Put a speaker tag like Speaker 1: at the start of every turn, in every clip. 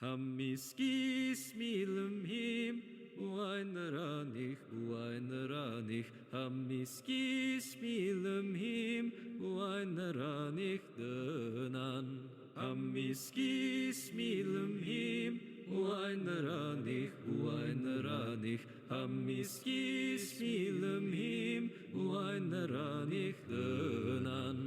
Speaker 1: Hamiskis milumhim, buainaranich, hamiskis milumhim, buainaranich denan. Hamiskis milumhim, buainaranich, hamiskis milumhim, buainaranich denan.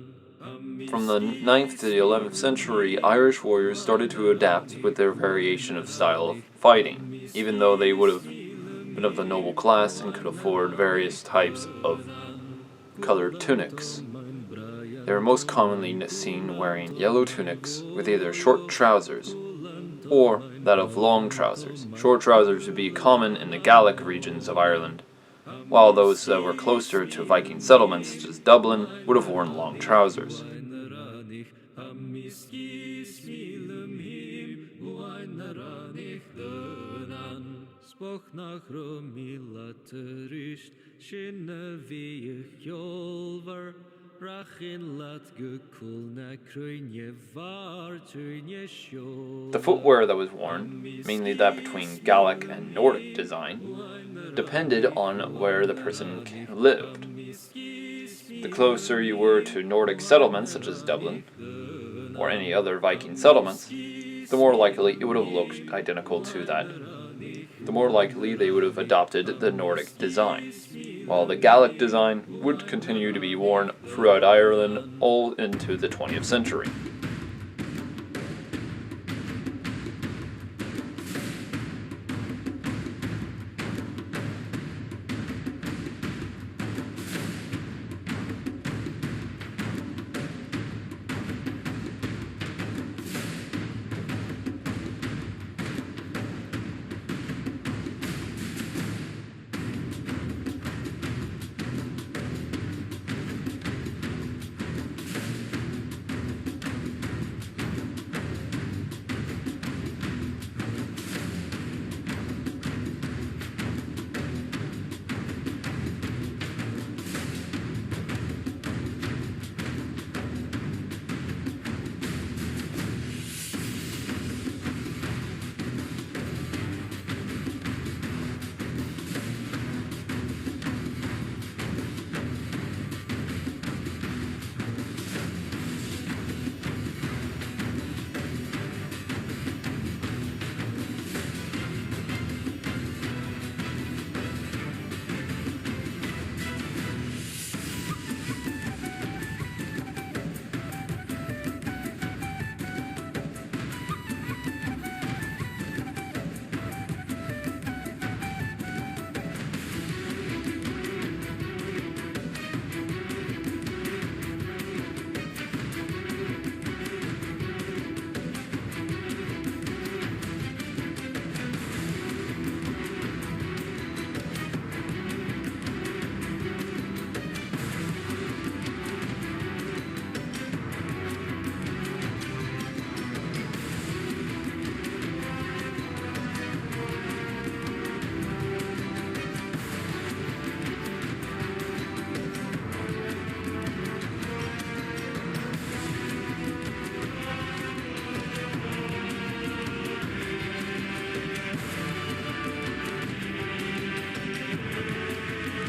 Speaker 2: From the 9th to the 11th century, Irish warriors started to adapt with their variation of style of fighting, even though they would have been of the noble class and could afford various types of colored tunics. They were most commonly seen wearing yellow tunics with either short trousers or that of long trousers. Short trousers would be common in the Gaelic regions of Ireland, while those that were closer to Viking settlements, such as Dublin, would have worn long trousers. The footwear that was worn, mainly that between Gaelic and Nordic design, depended on where the person lived. The closer you were to Nordic settlements such as Dublin, or any other Viking settlements, the more likely it would have looked identical to that. The more likely they would have adopted the Nordic design, while the Gaelic design would continue to be worn throughout Ireland all into the 20th century.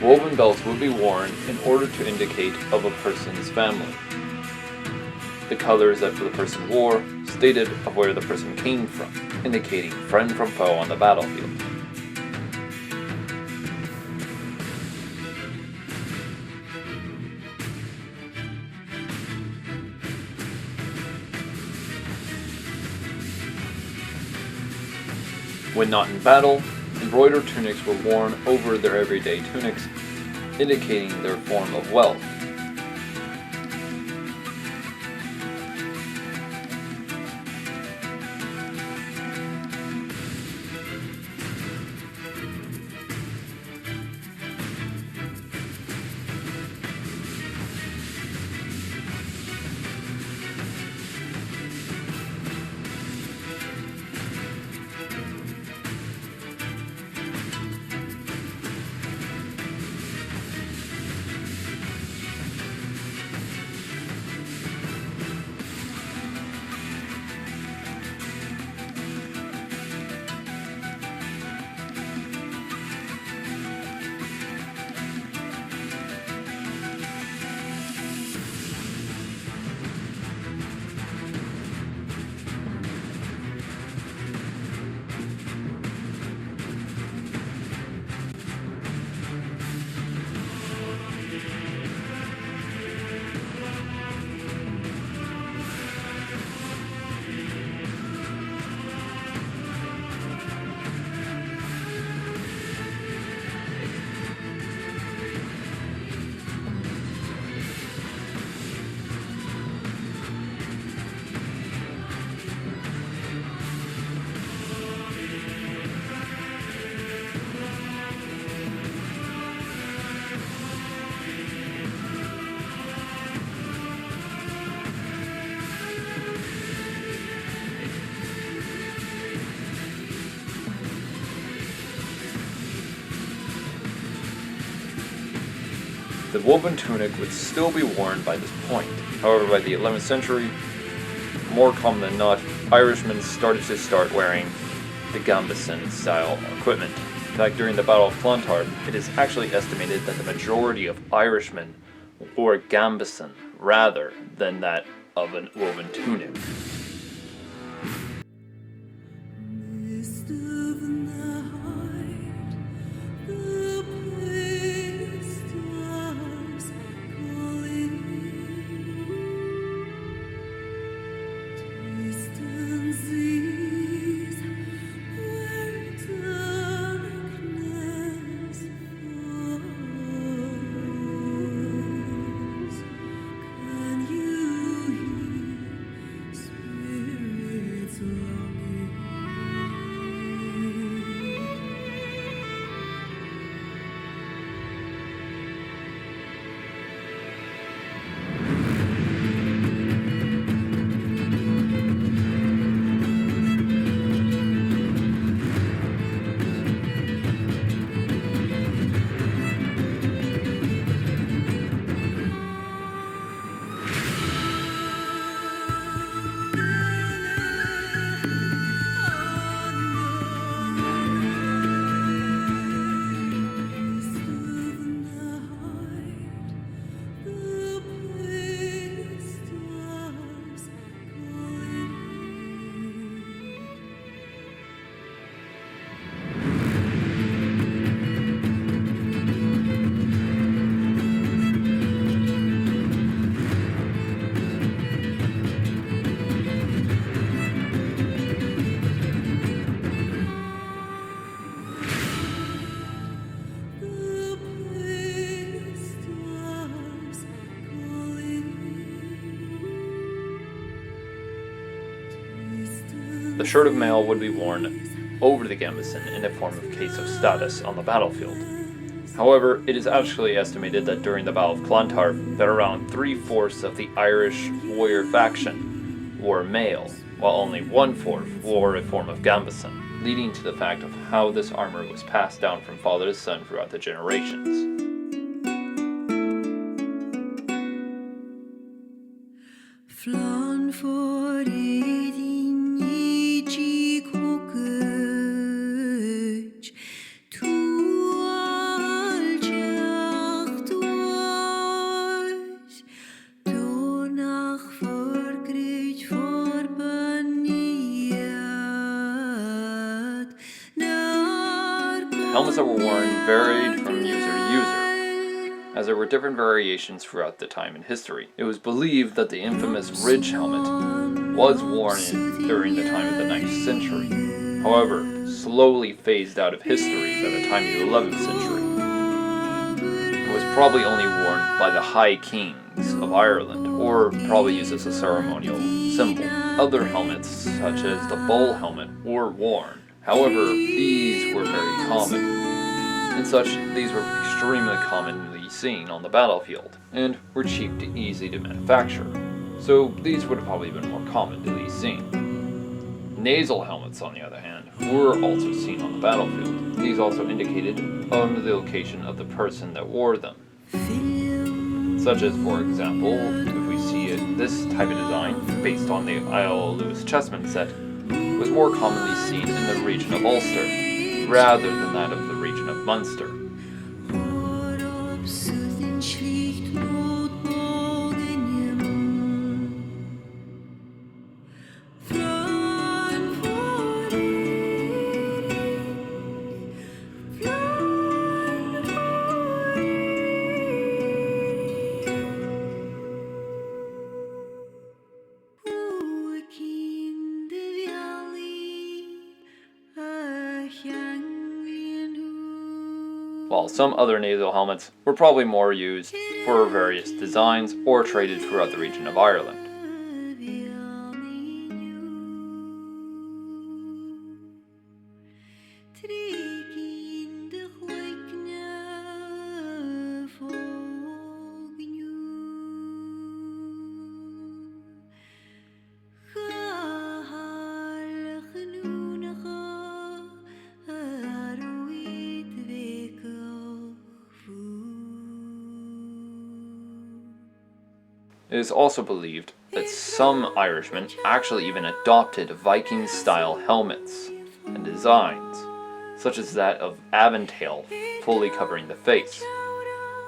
Speaker 2: Woven belts would be worn in order to indicate of a person's family. The colors that the person wore stated of where the person came from, indicating friend from foe on the battlefield. When not in battle, embroidered tunics were worn over their everyday tunics, indicating their form of wealth. The woven tunic would still be worn by this point. However, by the 11th century, more common than not, Irishmen started wearing the Gambison style equipment. In fact, during the Battle of Clontarf, it is actually estimated that the majority of Irishmen wore Gambison rather than that of a woven tunic. The shirt of mail would be worn over the Gambison in a form of case of status on the battlefield. However, it is actually estimated that during the Battle of Clontarf that around 3/4 of the Irish warrior faction wore mail, while only 1/4 wore a form of Gambison, leading to the fact of how this armor was passed down from father to son throughout the generations. Helmets that were worn varied from user to user, as there were different variations throughout the time in history. It was believed that the infamous ridge helmet was worn during the time of the 9th century, however, slowly phased out of history by the time of the 11th century. It was probably only worn by the High Kings of Ireland, or probably used as a ceremonial symbol. Other helmets, such as the bull helmet, were worn. However, these were very common. And such, these were extremely commonly seen on the battlefield, and were cheap and easy to manufacture. So these would have probably been more commonly seen. Nasal helmets, on the other hand, were also seen on the battlefield. These also indicated the location of the person that wore them. Such as, for example, if we see this type of design, based on the Isle Lewis Chessman set, was more commonly seen in the region of Ulster, rather than that of the region of Munster. While some other nasal helmets were probably more used for various designs or traded throughout the region of Ireland. It is also believed that some Irishmen actually even adopted Viking-style helmets and designs, such as that of Aventail fully covering the face.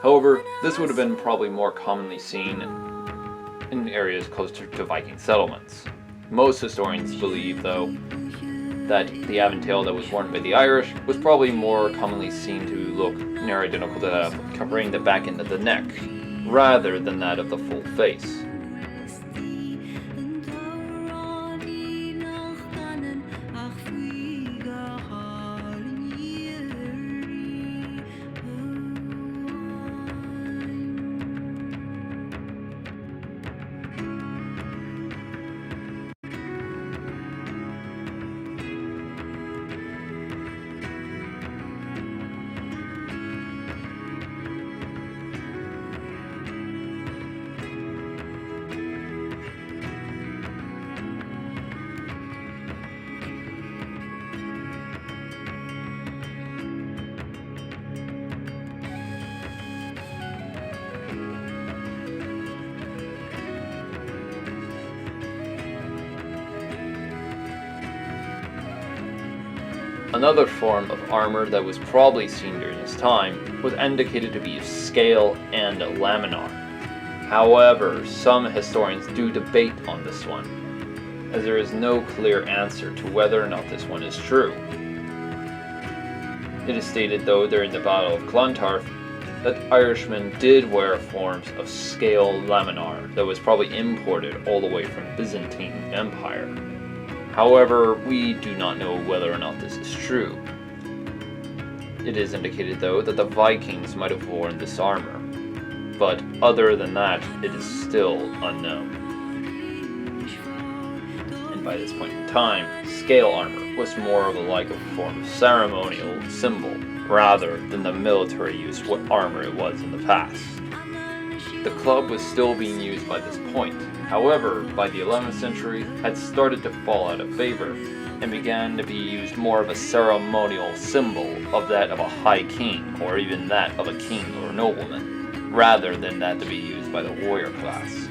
Speaker 2: However, this would have been probably more commonly seen in areas closer to Viking settlements. Most historians believe, though, that the Aventail that was worn by the Irish was probably more commonly seen to look near identical to that of covering the back end of the neck, rather than that of the full face. Another form of armor that was probably seen during this time was indicated to be scale and laminar. However, some historians do debate on this one, as there is no clear answer to whether or not this one is true. It is stated, though, during the Battle of Clontarf, that Irishmen did wear forms of scale laminar that was probably imported all the way from the Byzantine Empire. However, we do not know whether or not this is true. It is indicated, though, that the Vikings might have worn this armor, but other than that, it is still unknown. And by this point in time, scale armor was more of a form of ceremonial symbol, rather than the military use what armor it was in the past. The club was still being used by this point. However, by the 11th century, had started to fall out of favor, and began to be used more of a ceremonial symbol of that of a high king, or even that of a king or nobleman, rather than that to be used by the warrior class.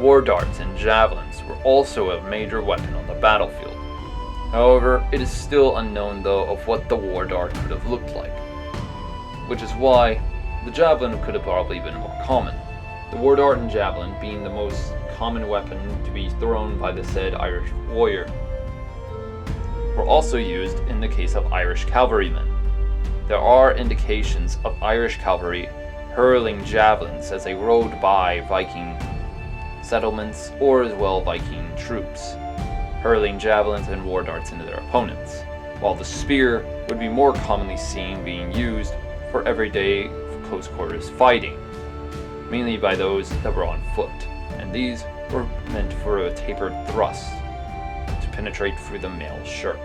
Speaker 2: War darts and javelins were also a major weapon on the battlefield. However, it is still unknown though of what the war dart could have looked like, which is why the javelin could have probably been more common. The war dart and javelin being the most common weapon to be thrown by the said Irish warrior, were also used in the case of Irish cavalrymen. There are indications of Irish cavalry hurling javelins as they rode by Viking settlements or as well Viking troops, hurling javelins and war darts into their opponents, while the spear would be more commonly seen being used for everyday close quarters fighting, mainly by those that were on foot, and these were meant for a tapered thrust to penetrate through the male shirt.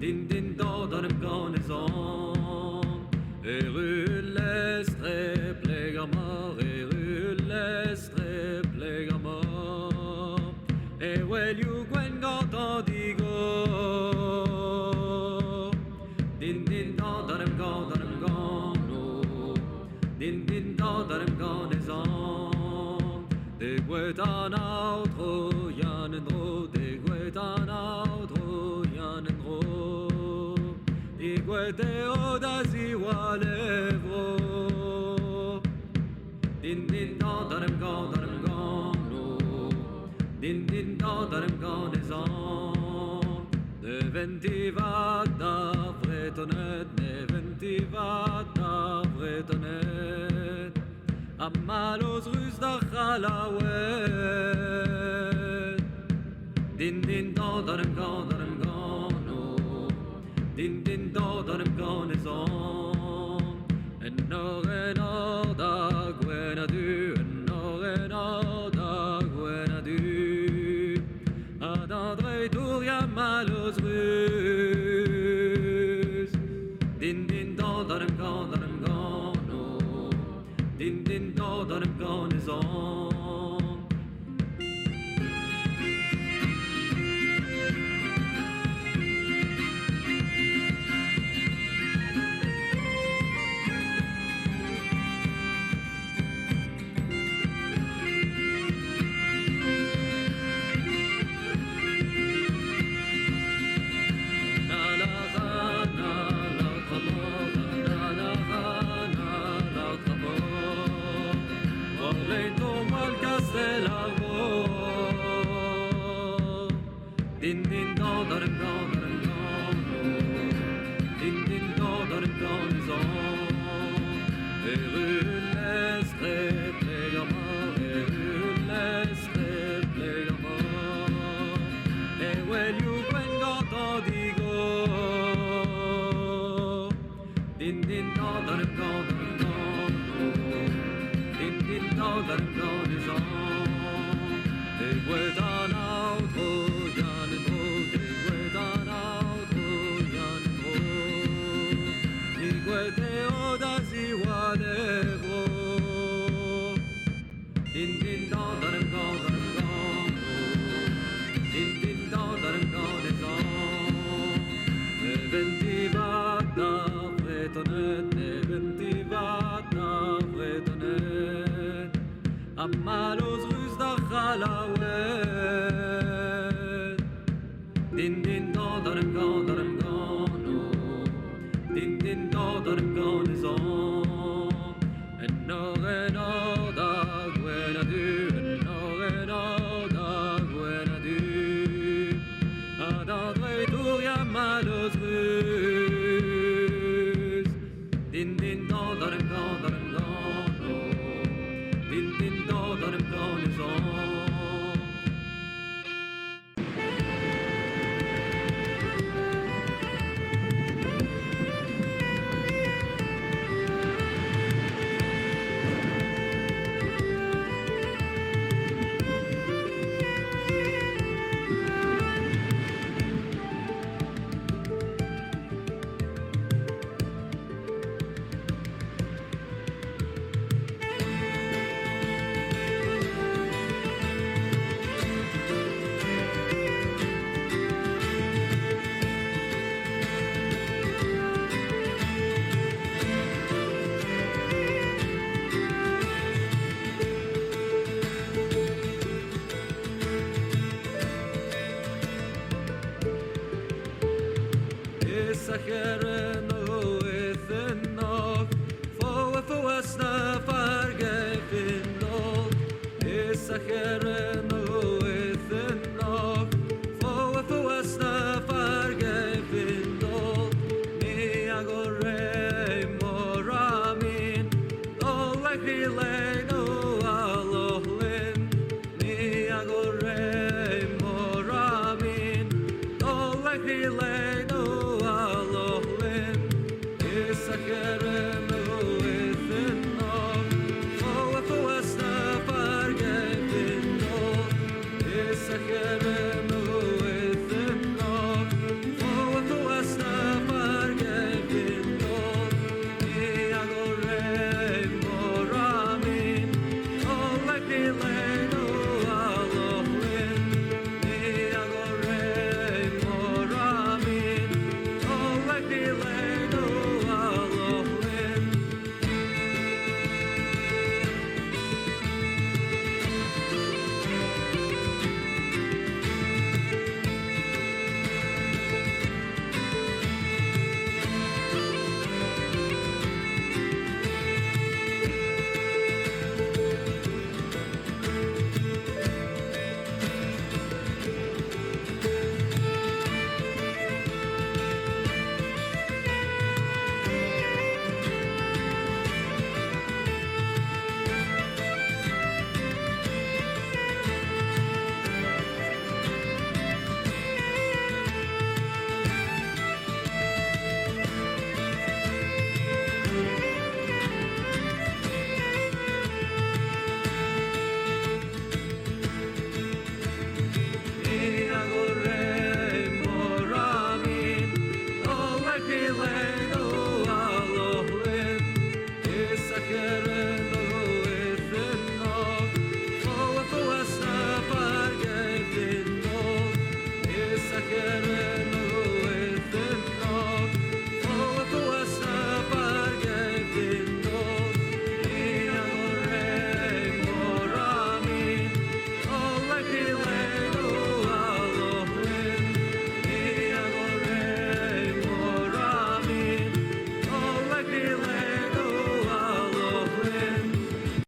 Speaker 1: din din da da dem gone zon rullestre plegamar rullestre plegamar well you gwen gata digo din din da da dem gono din din da da dem gone zon de gwetan outro yanen ro de gwetan outro yanen ro di gwete odazi walevro din din da da dem gono din din da da dem gone zon de ventivat da vretonet de ventivat da vretonet amalos rus da khalawet din din da da dem gone din din da da dem gone zon en norren da gwena du en norren da gwena du adandre tour ya malos rus din din da da dem gone din din da da dem gone zon din din da da dem gone din din da da dem gone zon rullestre plegamar well you gwen gata digo din din da da dem gone din din da da dem gone zon de gwetan outro din din da da dem gone din din da da dem gone zon ventivat da vretonet amalos rus da khalawet din din da da dem gone din din da da dem gone zon en norren da gwena du en norren da gwena du adandre tour ya malos rus din din da da dem gone din din da da dem gone zon Sakere